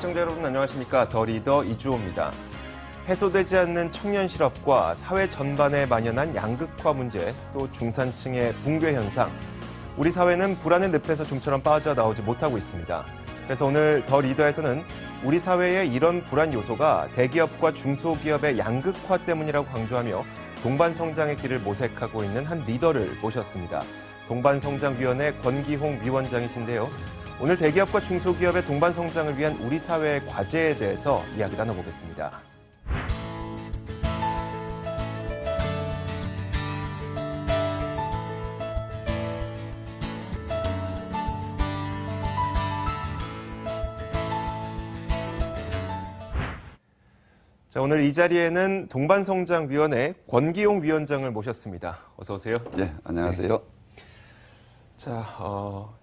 시청자 여러분 안녕하십니까. 더 리더 이주호입니다. 해소되지 않는 청년 실업과 사회 전반에 만연한 양극화 문제, 또 중산층의 붕괴 현상. 우리 사회는 불안의 늪에서 좀처럼 빠져나오지 못하고 있습니다. 그래서 오늘 더 리더에서는 우리 사회의 이런 불안 요소가 대기업과 중소기업의 양극화 때문이라고 강조하며 동반성장의 길을 모색하고 있는 한 리더를 모셨습니다. 동반성장위원회 권기홍 위원장이신데요. 오늘 대기업과 중소기업의 동반성장을 위한 우리 사회의 과제에 대해서 이야기 나눠보겠습니다. 자, 오늘 이 자리에는 동반성장위원회 권기홍 위원장을 모셨습니다. 어서 오세요. 네, 안녕하세요. 자,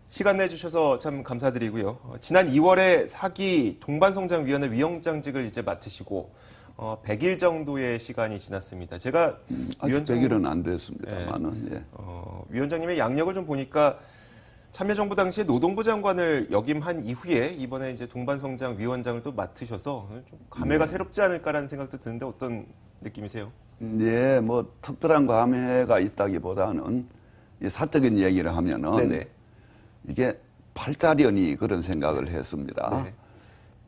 시간 내주셔서 참 감사드리고요. 지난 2월에 4기 동반성장위원회 위원장직을 이제 맡으시고 100일 정도의 시간이 지났습니다. 제가 아직 100일은 안 됐습니다만은. 예. 위원장님의 양력을 좀 보니까 참여정부 당시에 노동부 장관을 역임한 이후에 이번에 이제 동반성장위원장을 또 맡으셔서 좀 감회가 새롭지 않을까라는 생각도 드는데 어떤 느낌이세요? 예, 뭐 특별한 감회가 있다기보다는 이 사적인 얘기를 하면은 네네. 이게 팔자련이 그런 생각을 했습니다. 네.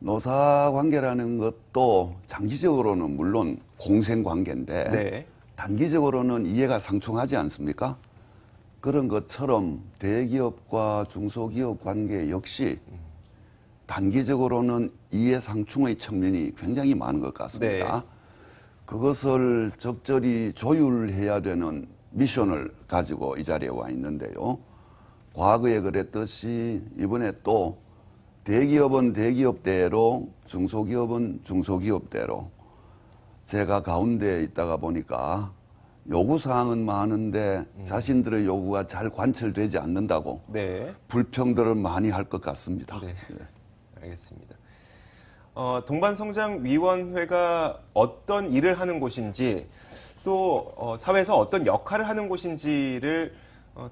노사 관계라는 것도 장기적으로는 물론 공생 관계인데 네. 단기적으로는 이해가 상충하지 않습니까? 그런 것처럼 대기업과 중소기업 관계 역시 단기적으로는 이해 상충의 측면이 굉장히 많은 것 같습니다. 네. 그것을 적절히 조율해야 되는 미션을 가지고 이 자리에 와 있는데요. 과거에 그랬듯이 이번에 또 대기업은 대기업대로 중소기업은 중소기업대로 제가 가운데에 있다가 보니까 요구사항은 많은데 자신들의 요구가 잘 관철되지 않는다고 네. 불평들을 많이 할 것 같습니다. 네. 예. 알겠습니다. 동반성장위원회가 어떤 일을 하는 곳인지 또 사회에서 어떤 역할을 하는 곳인지를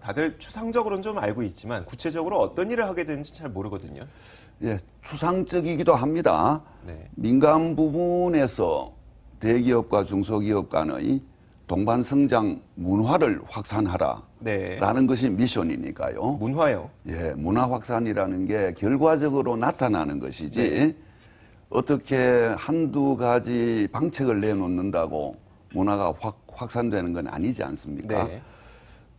다들 추상적으로는 좀 알고 있지만 구체적으로 어떤 일을 하게 되는지 잘 모르거든요. 예, 추상적이기도 합니다. 네. 민간 부분에서 대기업과 중소기업 간의 동반성장 문화를 확산하라라는 네. 것이 미션이니까요. 문화요. 예, 문화 확산이라는 게 결과적으로 나타나는 것이지 네. 어떻게 한두 가지 방책을 내놓는다고 문화가 확산되는 건 아니지 않습니까? 네.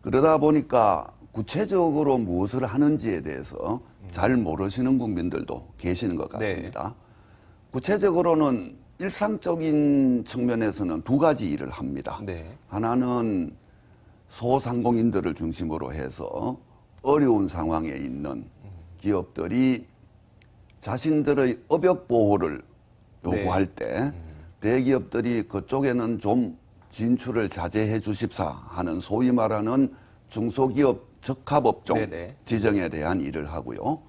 그러다 보니까 구체적으로 무엇을 하는지에 대해서 잘 모르시는 국민들도 계시는 것 같습니다. 네. 구체적으로는 일상적인 측면에서는 두 가지 일을 합니다. 네. 하나는 소상공인들을 중심으로 해서 어려운 상황에 있는 기업들이 자신들의 업역 보호를 요구할 때 대기업들이 그쪽에는 좀 진출을 자제해 주십사 하는 소위 말하는 중소기업 적합업종 네네. 지정에 대한 일을 하고요.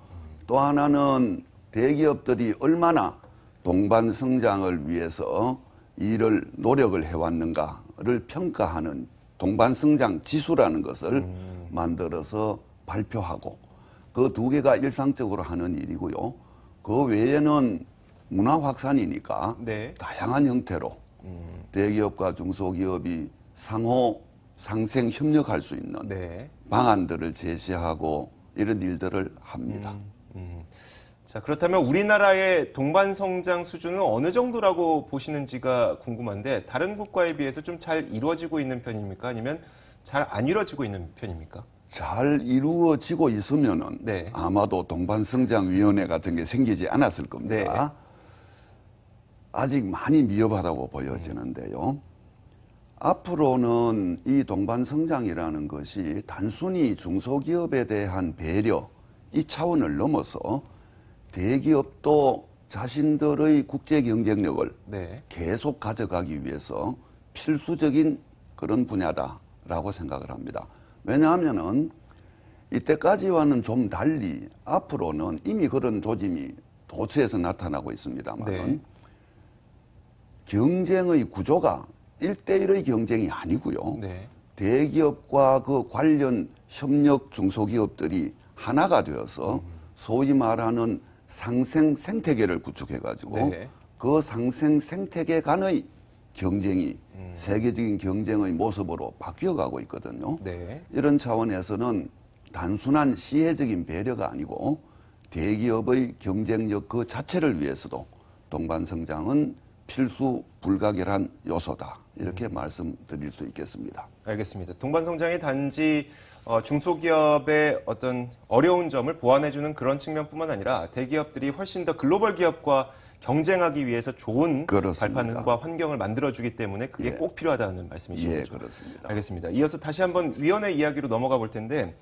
또 하나는 대기업들이 얼마나 동반성장을 위해서 일을 노력을 해왔는가를 평가하는 동반성장 지수라는 것을 만들어서 발표하고 그 두 개가 일상적으로 하는 일이고요. 그 외에는 문화 확산이니까 네. 다양한 형태로 대기업과 중소기업이 상호 상생 협력할 수 있는 네. 방안들을 제시하고 이런 일들을 합니다. 자, 그렇다면 우리나라의 동반성장 수준은 어느 정도라고 보시는지가 궁금한데 다른 국가에 비해서 좀 잘 이루어지고 있는 편입니까? 아니면 잘 안 이루어지고 있는 편입니까? 잘 이루어지고 있으면은 네. 아마도 동반성장위원회 같은 게 생기지 않았을 겁니다. 네. 아직 많이 미흡하다고 보여지는데요. 앞으로는 이 동반성장이라는 것이 단순히 중소기업에 대한 배려, 이 차원을 넘어서 대기업도 자신들의 국제 경쟁력을 네. 계속 가져가기 위해서 필수적인 그런 분야다라고 생각을 합니다. 왜냐하면은 이때까지와는 좀 달리 앞으로는 이미 그런 조짐이 도처에서 나타나고 있습니다만은 네. 경쟁의 구조가 1대1의 경쟁이 아니고요. 네. 대기업과 그 관련 협력 중소기업들이 하나가 되어서 소위 말하는 상생 생태계를 구축해가지고 네. 그 상생 생태계 간의 경쟁이 세계적인 경쟁의 모습으로 바뀌어가고 있거든요. 네. 이런 차원에서는 단순한 시혜적인 배려가 아니고 대기업의 경쟁력 그 자체를 위해서도 동반성장은 필수 불가결한 요소다. 이렇게 말씀드릴 수 있겠습니다. 알겠습니다. 동반성장이 단지 중소기업의 어떤 어려운 점을 보완해주는 그런 측면뿐만 아니라 대기업들이 훨씬 더 글로벌 기업과 경쟁하기 위해서 좋은 그렇습니다. 발판과 환경을 만들어주기 때문에 그게 예. 꼭 필요하다는 말씀이시죠? 예, 그렇습니다. 알겠습니다. 이어서 다시 한번 위원회 이야기로 넘어가 볼 텐데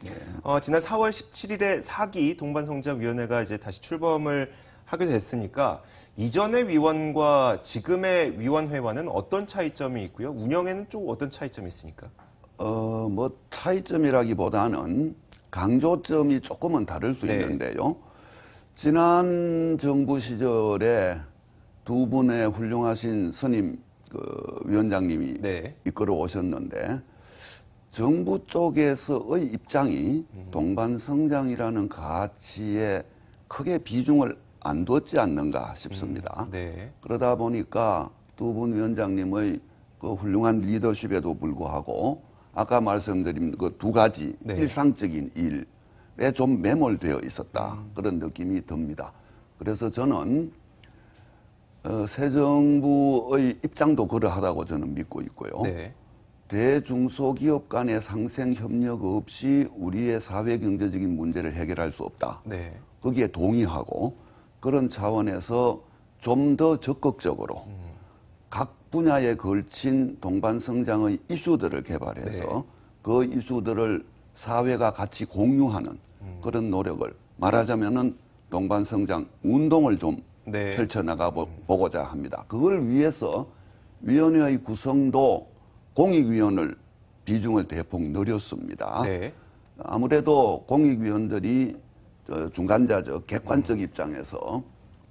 지난 4월 17일에 4기 동반성장위원회가 이제 다시 출범을 하게 됐으니까 이전의 위원과 지금의 위원회와는 어떤 차이점이 있고요? 운영에는 좀 어떤 차이점이 있습니까? 뭐 차이점이라기보다는 강조점이 조금은 다를 수 네. 있는데요. 지난 정부 시절에 두 분의 훌륭하신 선임 위원장님이 네. 이끌어 오셨는데 정부 쪽에서의 입장이 동반성장이라는 가치에 크게 비중을 안 뒀지 않는가 싶습니다. 네. 그러다 보니까 두 분 위원장님의 그 훌륭한 리더십에도 불구하고 아까 말씀드린 그 두 가지 네. 일상적인 일에 좀 매몰되어 있었다. 그런 느낌이 듭니다. 그래서 저는 새 정부의 입장도 그러하다고 저는 믿고 있고요. 네. 대중소기업 간의 상생 협력 없이 우리의 사회 경제적인 문제를 해결할 수 없다. 네. 거기에 동의하고 그런 차원에서 좀 더 적극적으로 각 분야에 걸친 동반성장의 이슈들을 개발해서 네. 그 이슈들을 사회가 같이 공유하는 그런 노력을 말하자면은 동반성장 운동을 좀 네. 펼쳐나가 보고자 합니다. 그걸 위해서 위원회의 구성도 공익위원을 비중을 대폭 늘렸습니다. 네. 아무래도 공익위원들이 중간자적 객관적 입장에서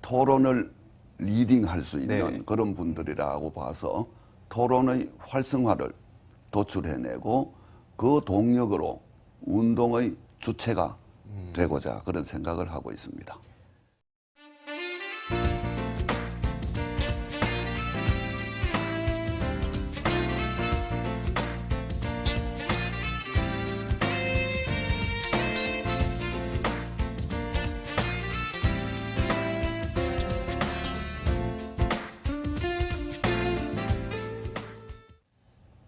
토론을 리딩할 수 있는 네. 그런 분들이라고 봐서 토론의 활성화를 도출해내고 그 동력으로 운동의 주체가 되고자 그런 생각을 하고 있습니다.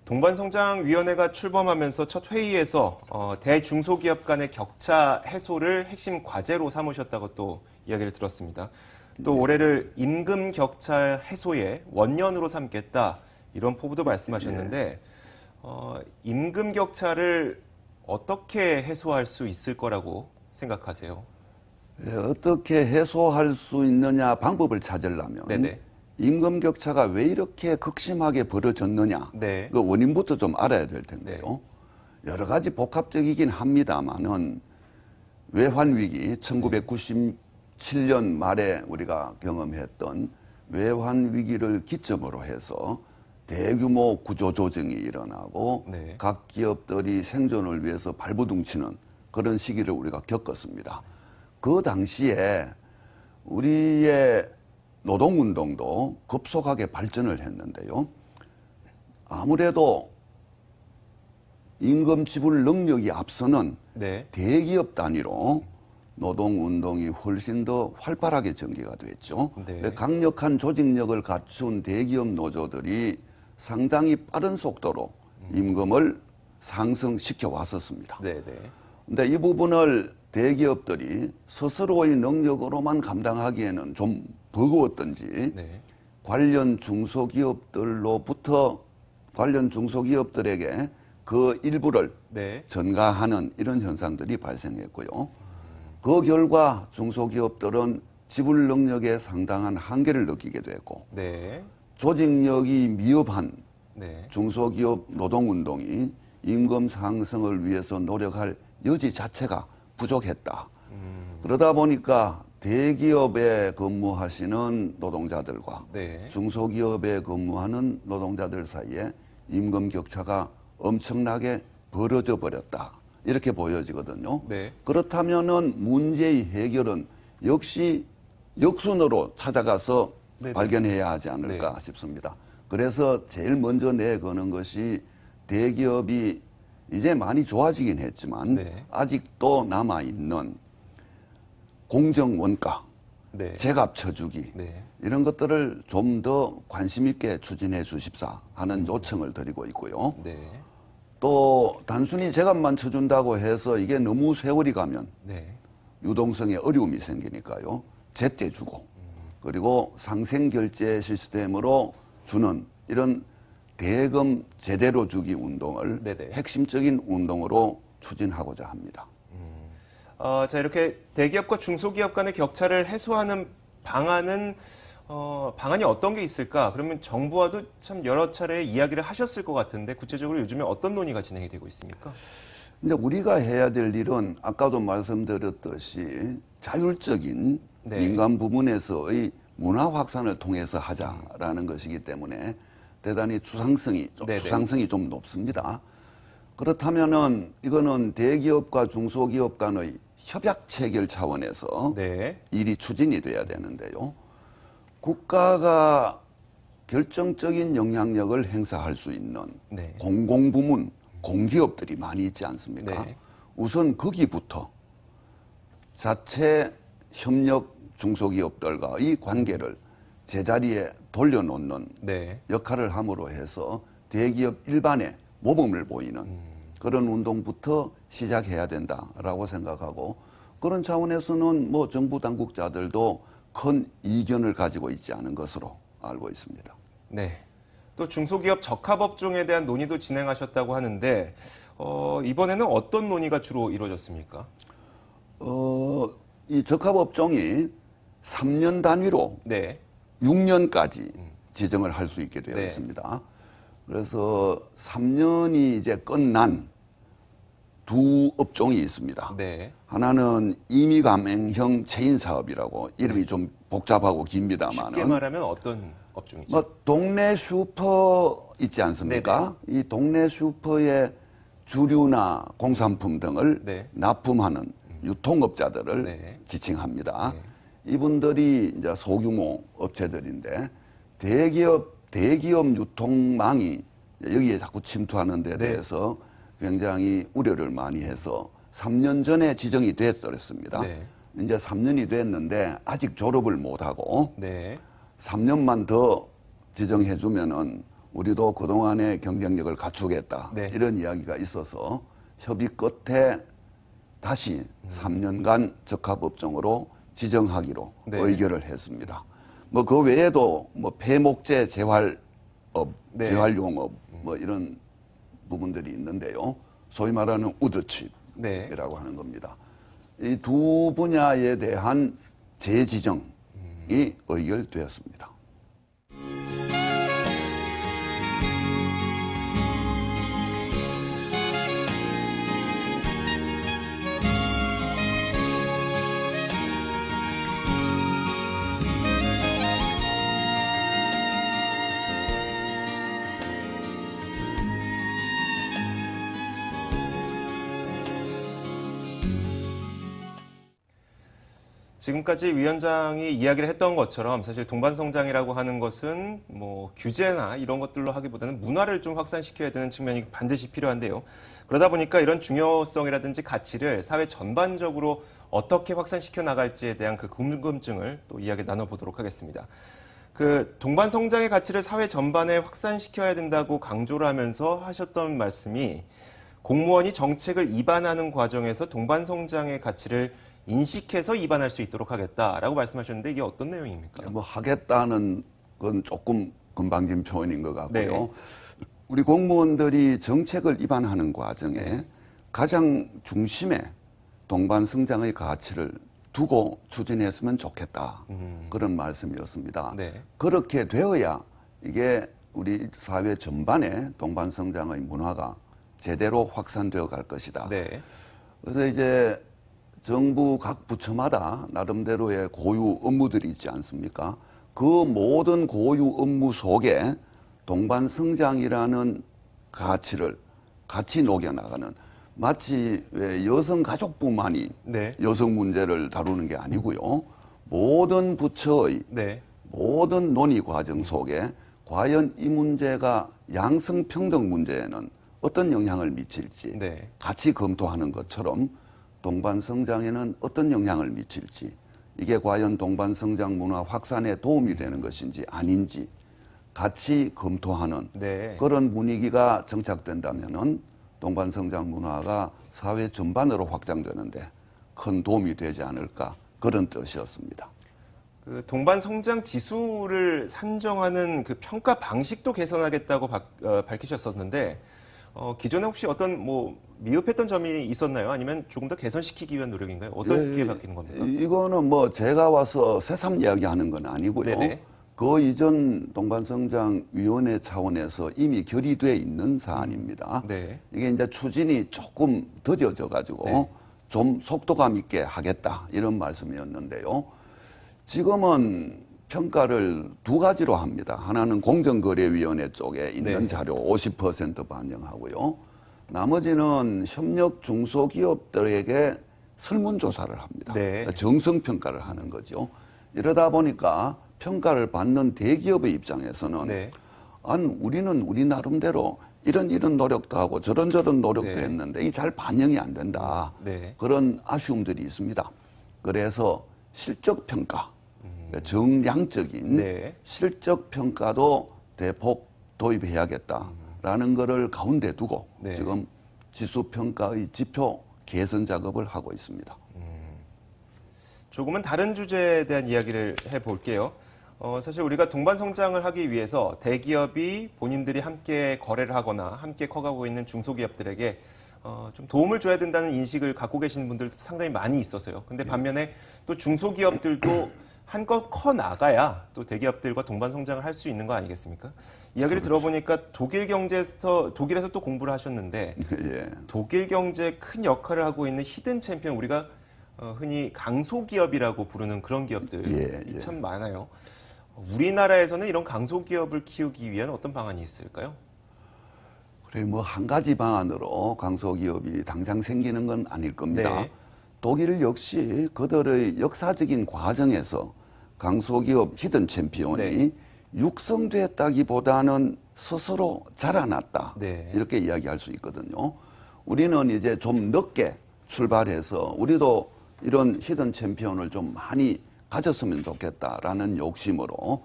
동반성장위원회가 출범하면서 첫 회의에서 대중소기업 간의 격차 해소를 핵심 과제로 삼으셨다고 또 이야기를 들었습니다. 또 올해를 임금 격차 해소의 원년으로 삼겠다 이런 포부도 말씀하셨는데 임금 격차를 어떻게 해소할 수 있을 거라고 생각하세요? 예, 어떻게 해소할 수 있느냐 방법을 찾으려면 네네. 임금 격차가 왜 이렇게 극심하게 벌어졌느냐 네. 그 원인부터 좀 알아야 될 텐데요. 여러 가지 복합적이긴 합니다만은 외환 위기 1997년 말에 우리가 경험했던 외환 위기를 기점으로 해서 대규모 구조 조정이 일어나고 네. 각 기업들이 생존을 위해서 발부둥치는 그런 시기를 우리가 겪었습니다. 그 당시에 우리의 노동운동도 급속하게 발전을 했는데요. 아무래도 임금 지불 능력이 앞서는 네. 대기업 단위로 노동운동이 훨씬 더 활발하게 전개가 됐죠. 네. 강력한 조직력을 갖춘 대기업 노조들이 상당히 빠른 속도로 임금을 상승시켜 왔었습니다. 네네. 근데 이 부분을 대기업들이 스스로의 능력으로만 감당하기에는 좀 버거웠던지 네. 관련 중소기업들에게 그 일부를 네. 전가하는 이런 현상들이 발생했고요. 그 결과 중소기업들은 지불 능력에 상당한 한계를 느끼게 됐고 네. 조직력이 미흡한 네. 중소기업 노동운동이 임금 상승을 위해서 노력할 여지 자체가 부족했다. 그러다 보니까 대기업에 근무하시는 노동자들과 네. 중소기업에 근무하는 노동자들 사이에 임금 격차가 엄청나게 벌어져 버렸다. 이렇게 보여지거든요. 네. 그렇다면은 문제의 해결은 역시 역순으로 찾아가서 네네. 발견해야 하지 않을까 싶습니다. 그래서 제일 먼저 내거는 것이 대기업이 이제 많이 좋아지긴 했지만 네. 아직도 남아있는 공정원가, 네. 제값쳐주기 네. 이런 것들을 좀 더 관심 있게 추진해 주십사 하는 요청을 드리고 있고요. 네. 또 단순히 제값만 쳐준다고 해서 이게 너무 세월이 가면 네. 유동성에 어려움이 생기니까요. 제때 주고 그리고 상생결제 시스템으로 주는 이런 대금 제대로 주기 운동을 네네. 핵심적인 운동으로 추진하고자 합니다. 자, 이렇게 대기업과 중소기업 간의 격차를 해소하는 방안이 어떤 게 있을까? 그러면 정부와도 참 여러 차례 이야기를 하셨을 것 같은데 구체적으로 요즘에 어떤 논의가 진행이 되고 있습니까? 근데 우리가 해야 될 일은 아까도 말씀드렸듯이 자율적인 네. 민간 부문에서의 문화 확산을 통해서 하자라는 것이기 때문에 대단히 네네. 추상성이 좀 높습니다. 그렇다면은 이거는 대기업과 중소기업 간의 협약 체결 차원에서 네. 일이 추진이 돼야 되는데요. 국가가 결정적인 영향력을 행사할 수 있는 네. 공공부문, 공기업들이 많이 있지 않습니까? 네. 우선 거기부터 자체 협력 중소기업들과의 관계를 제자리에 돌려놓는 네. 역할을 함으로 해서 대기업 일반에 모범을 보이는 그런 운동부터 시작해야 된다라고 생각하고 그런 차원에서는 뭐 정부 당국자들도 큰 이견을 가지고 있지 않은 것으로 알고 있습니다. 네. 또 중소기업 적합업종에 대한 논의도 진행하셨다고 하는데 이번에는 어떤 논의가 주로 이루어졌습니까? 이 적합업종이 3년 단위로 네. 6년까지 지정을 할 수 있게 되어 네. 있습니다. 그래서 3년이 이제 끝난 두 업종이 있습니다. 네. 하나는 임의감행형 체인 사업이라고 이름이 좀 복잡하고 깁니다만은 쉽게 말하면 어떤 업종이죠? 뭐 동네 슈퍼 있지 않습니까? 이 동네 슈퍼의 주류나 공산품 등을 네. 납품하는 유통업자들을 네. 지칭합니다. 네. 이분들이 이제 소규모 업체들인데 대기업 유통망이 여기에 자꾸 침투하는 데 네. 대해서 굉장히 우려를 많이 해서 3년 전에 지정이 됐었습니다. 네. 이제 3년이 됐는데 아직 졸업을 못하고 네. 3년만 더 지정해 주면은 우리도 그동안의 경쟁력을 갖추겠다. 네. 이런 이야기가 있어서 협의 끝에 다시 3년간 적합업종으로 지정하기로 네. 의결을 했습니다. 뭐 그 외에도 뭐 폐목재 재활업, 네. 재활용업 뭐 이런 부분들이 있는데요. 소위 말하는 우드칩이라고 네. 하는 겁니다. 이 두 분야에 대한 재지정이 의결되었습니다. 지금까지 위원장이 이야기를 했던 것처럼 사실 동반성장이라고 하는 것은 뭐 규제나 이런 것들로 하기보다는 문화를 좀 확산시켜야 되는 측면이 반드시 필요한데요. 그러다 보니까 이런 중요성이라든지 가치를 사회 전반적으로 어떻게 확산시켜 나갈지에 대한 그 궁금증을 또 이야기 나눠보도록 하겠습니다. 그 동반성장의 가치를 사회 전반에 확산시켜야 된다고 강조를 하면서 하셨던 말씀이 공무원이 정책을 입안하는 과정에서 동반성장의 가치를 인식해서 입안할 수 있도록 하겠다라고 말씀하셨는데 이게 어떤 내용입니까? 뭐 하겠다는 건 조금 금방진 표현인 것 같고요. 네. 우리 공무원들이 정책을 입안하는 과정에 가장 중심에 동반성장의 가치를 두고 추진했으면 좋겠다. 그런 말씀이었습니다. 네. 그렇게 되어야 이게 우리 사회 전반에 동반성장의 문화가 제대로 확산되어 갈 것이다. 네. 그래서 이제 정부 각 부처마다 나름대로의 고유 업무들이 있지 않습니까? 그 모든 고유 업무 속에 동반성장이라는 가치를 같이 녹여나가는 마치 왜 여성가족부만이 네. 여성 문제를 다루는 게 아니고요. 모든 부처의 네. 모든 논의 과정 속에 과연 이 문제가 양성평등 문제에는 어떤 영향을 미칠지 네. 같이 검토하는 것처럼 동반성장에는 어떤 영향을 미칠지, 이게 과연 동반성장 문화 확산에 도움이 되는 것인지 아닌지 같이 검토하는 네. 그런 분위기가 정착된다면은 동반성장 문화가 사회 전반으로 확장되는데 큰 도움이 되지 않을까, 그런 뜻이었습니다. 그 동반 성장 지수를 산정하는 그 평가 방식도 개선하겠다고 밝히셨었는데, 기존에 혹시 어떤 뭐 미흡했던 점이 있었나요? 아니면 조금 더 개선시키기 위한 노력인가요? 어떻게 바뀌는 겁니까? 이거는 뭐 제가 와서 새삼 이야기하는 건 아니고요. 네네. 그 이전 동반성장위원회 차원에서 이미 결의돼 있는 사안입니다. 네. 이게 이제 추진이 조금 더뎌져 가지고 네. 좀 속도감 있게 하겠다, 이런 말씀이었는데요. 지금은 평가를 두 가지로 합니다. 하나는 공정거래위원회 쪽에 있는 네. 자료 50% 반영하고요. 나머지는 협력 중소기업들에게 설문조사를 합니다. 네. 정성평가를 하는 거죠. 이러다 보니까 평가를 받는 대기업의 입장에서는 네. 우리는 우리 나름대로 이런 노력도 하고 저런 노력도 네. 했는데 이게 잘 반영이 안 된다. 네. 그런 아쉬움들이 있습니다. 그래서 실적평가, 정량적인 네. 실적평가도 대폭 도입해야겠다라는 거를 가운데 두고 네. 지금 지수평가의 지표 개선 작업을 하고 있습니다. 조금은 다른 주제에 대한 이야기를 해볼게요. 사실 우리가 동반 성장을 하기 위해서 대기업이 본인들이 함께 거래를 하거나 함께 커가고 있는 중소기업들에게 좀 도움을 줘야 된다는 인식을 갖고 계시는 분들도 상당히 많이 있어서요. 근데 반면에 또 중소기업들도 한껏 커 나가야 또 대기업들과 동반 성장을 할 수 있는 거 아니겠습니까? 이야기를 들어보니까 독일에서 또 공부를 하셨는데 예. 독일 경제에 큰 역할을 하고 있는 히든 챔피언, 우리가 흔히 강소기업이라고 부르는 그런 기업들이 예. 참 많아요. 우리나라에서는 이런 강소기업을 키우기 위한 어떤 방안이 있을까요? 그래 뭐 한 가지 방안으로 강소기업이 당장 생기는 건 아닐 겁니다. 네. 독일 역시 그들의 역사적인 과정에서 강소기업 히든 챔피언이 네. 육성됐다기보다는 스스로 자라났다. 네. 이렇게 이야기할 수 있거든요. 우리는 이제 좀 늦게 출발해서 우리도 이런 히든 챔피언을 좀 많이 가졌으면 좋겠다라는 욕심으로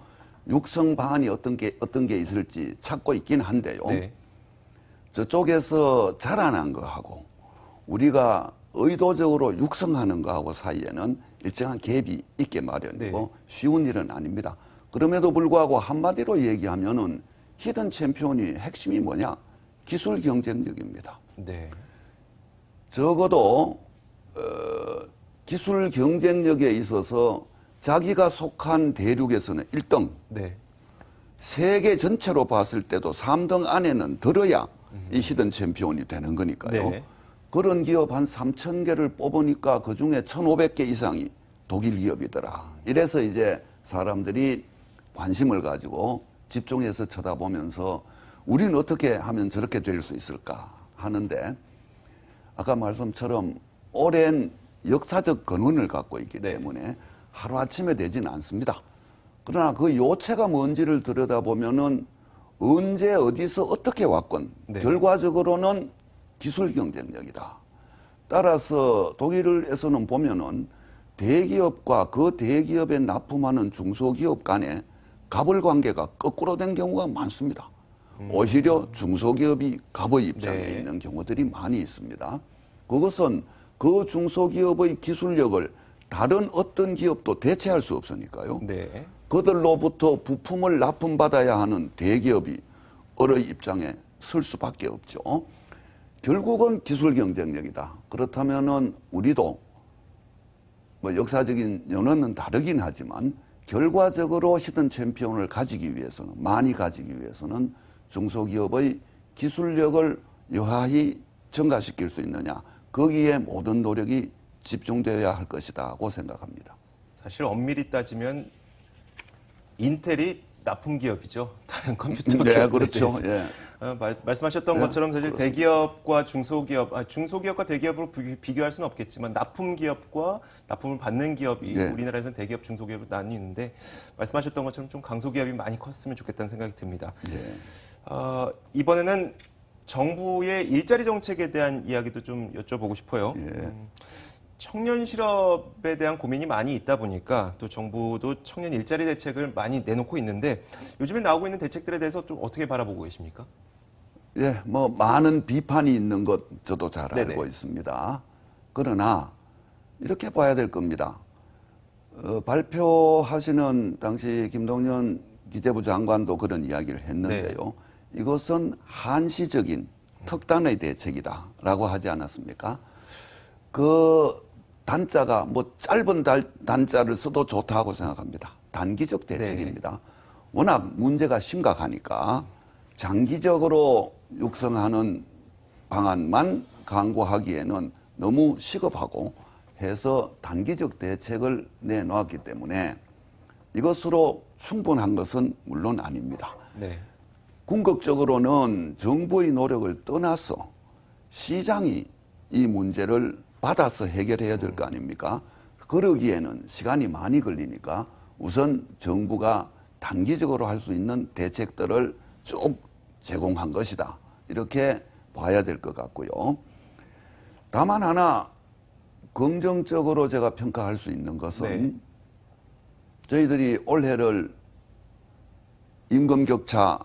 육성 방안이 어떤 게 있을지 찾고 있긴 한데요. 네. 저쪽에서 자라난 거하고 우리가 의도적으로 육성하는 거하고 사이에는 일정한 갭이 있게 마련이고 네. 쉬운 일은 아닙니다. 그럼에도 불구하고 한마디로 얘기하면은 히든 챔피언이 핵심이 뭐냐? 기술 경쟁력입니다. 네. 적어도 기술 경쟁력에 있어서 자기가 속한 대륙에서는 1등, 네. 세계 전체로 봤을 때도 3등 안에는 들어야 이 히든 챔피언이 되는 거니까요. 네. 그런 기업 한 3,000개를 뽑으니까 그중에 1,500개 이상이 독일 기업이더라. 이래서 이제 사람들이 관심을 가지고 집중해서 쳐다보면서 우리는 어떻게 하면 저렇게 될 수 있을까 하는데, 아까 말씀처럼 오랜 역사적 근원을 갖고 있기 네. 때문에 하루아침에 되지는 않습니다. 그러나 그 요체가 뭔지를 들여다보면은 언제 어디서 어떻게 왔건 네. 결과적으로는 기술 경쟁력이다. 따라서 독일에서는 보면은 대기업과 그 대기업에 납품하는 중소기업 간에 갑을 관계가 거꾸로 된 경우가 많습니다. 오히려 중소기업이 갑의 입장에 네. 있는 경우들이 많이 있습니다. 그것은 그 중소기업의 기술력을 다른 어떤 기업도 대체할 수 없으니까요. 네. 그들로부터 부품을 납품받아야 하는 대기업이 어의 입장에 설 수밖에 없죠. 결국은 기술 경쟁력이다. 그렇다면은 우리도 뭐 역사적인 연원은 다르긴 하지만 결과적으로 히든 챔피언을 가지기 위해서는, 많이 가지기 위해서는 중소기업의 기술력을 여하히 증가시킬 수 있느냐, 거기에 모든 노력이 집중되어야 할 것이다고 생각합니다. 사실 엄밀히 따지면 인텔이 납품 기업이죠. 다른 컴퓨터 네, 기업에 그렇죠. 대해서. 예. 말씀하셨던 네, 것처럼 사실 그렇습니다. 대기업과 중소기업, 중소기업과 대기업으로 비교할 수는 없겠지만 납품 기업과 납품을 받는 기업이 예. 우리나라에서는 대기업, 중소기업으로 나뉘는데 말씀하셨던 것처럼 좀 강소기업이 많이 컸으면 좋겠다는 생각이 듭니다. 예. 이번에는 정부의 일자리 정책에 대한 이야기도 좀 여쭤보고 싶어요. 예. 청년 실업에 대한 고민이 많이 있다 보니까 또 정부도 청년 일자리 대책을 많이 내놓고 있는데 요즘에 나오고 있는 대책들에 대해서 좀 어떻게 바라보고 계십니까? 예, 뭐 많은 비판이 있는 것 저도 잘 네네. 알고 있습니다. 그러나 이렇게 봐야 될 겁니다. 발표하시는 당시 김동연 기재부 장관도 그런 이야기를 했는데요. 이것은 한시적인 특단의 대책이다라고 하지 않았습니까? 그 단자가 뭐 짧은 단자를 써도 좋다고 생각합니다. 단기적 대책입니다. 워낙 문제가 심각하니까 장기적으로 육성하는 방안만 강구하기에는 너무 시급하고 해서 단기적 대책을 내놓았기 때문에 이것으로 충분한 것은 물론 아닙니다. 네. 궁극적으로는 정부의 노력을 떠나서 시장이 이 문제를 받아서 해결해야 될 거 아닙니까? 그러기에는 시간이 많이 걸리니까 우선 정부가 단기적으로 할 수 있는 대책들을 쭉 제공한 것이다. 이렇게 봐야 될 것 같고요. 다만 하나 긍정적으로 제가 평가할 수 있는 것은 저희들이 올해를 임금격차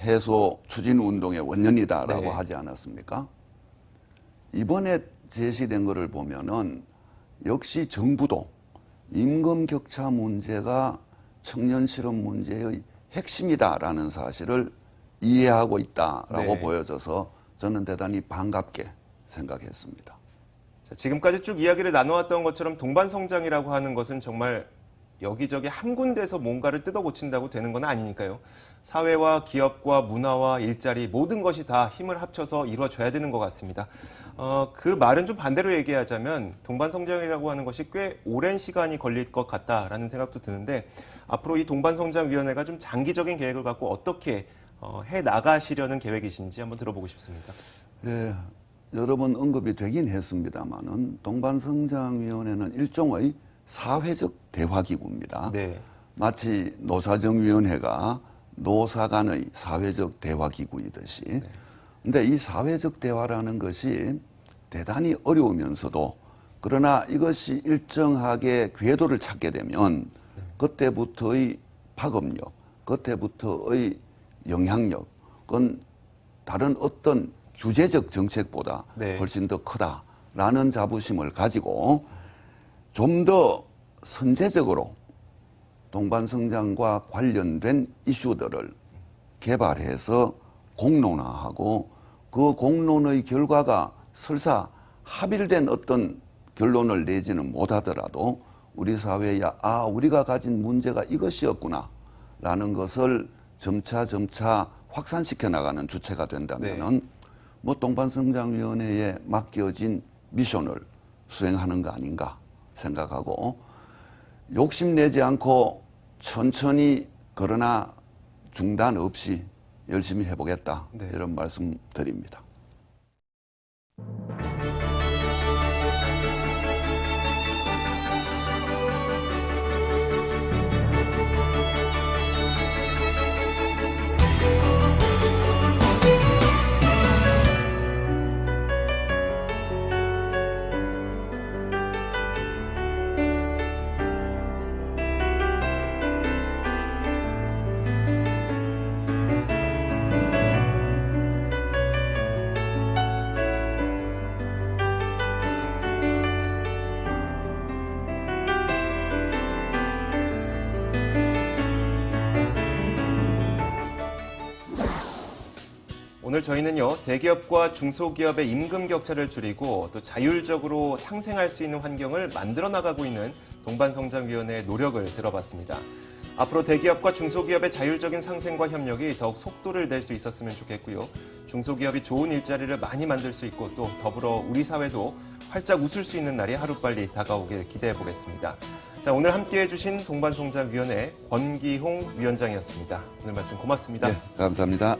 해소 추진 운동의 원년이다라고 하지 않았습니까? 이번에 제시된 것을 보면은 역시 정부도 임금 격차 문제가 청년 실업 문제의 핵심이다라는 사실을 이해하고 있다라고 보여져서 저는 대단히 반갑게 생각했습니다. 자, 지금까지 쭉 이야기를 나눠왔던 것처럼 동반성장이라고 하는 것은 정말 여기저기 한 군데서 뭔가를 뜯어고친다고 되는 건 아니니까요. 사회와 기업과 문화와 일자리 모든 것이 다 힘을 합쳐서 이루어져야 되는 것 같습니다. 그 말은 좀 반대로 얘기하자면 동반성장이라고 하는 것이 꽤 오랜 시간이 걸릴 것 같다라는 생각도 드는데 앞으로 이 동반성장위원회가 좀 장기적인 계획을 갖고 어떻게 해 나가시려는 계획이신지 한번 들어보고 싶습니다. 예, 여러 번 언급이 되긴 했습니다만은 동반성장위원회는 일종의 사회적 대화기구입니다. 네. 마치 노사정위원회가 노사 간의 사회적 대화기구이듯이. 근데 이 사회적 대화라는 것이 대단히 어려우면서도 그러나 이것이 일정하게 궤도를 찾게 되면 그때부터의 파급력, 그때부터의 영향력은 다른 어떤 규제적 정책보다 훨씬 더 크다라는 자부심을 가지고 좀 더 선제적으로 동반성장과 관련된 이슈들을 개발해서 공론화하고 그 공론의 결과가 설사 합일된 어떤 결론을 내지는 못하더라도 우리 사회에 우리가 가진 문제가 이것이었구나 라는 것을 점차 확산시켜 나가는 주체가 된다면은 뭐 동반성장위원회에 맡겨진 미션을 수행하는 거 아닌가 생각하고 욕심내지 않고 천천히 그러나 중단 없이 열심히 해보겠다 이런 말씀 드립니다. 오늘 저희는요, 대기업과 중소기업의 임금 격차를 줄이고 또 자율적으로 상생할 수 있는 환경을 만들어 나가고 있는 동반성장위원회의 노력을 들어봤습니다. 앞으로 대기업과 중소기업의 자율적인 상생과 협력이 더욱 속도를 낼 수 있었으면 좋겠고요. 중소기업이 좋은 일자리를 많이 만들 수 있고 또 더불어 우리 사회도 활짝 웃을 수 있는 날이 하루빨리 다가오길 기대해 보겠습니다. 자, 오늘 함께해 주신 동반송작위원회 권기홍 위원장이었습니다. 오늘 말씀 고맙습니다. 네, 감사합니다.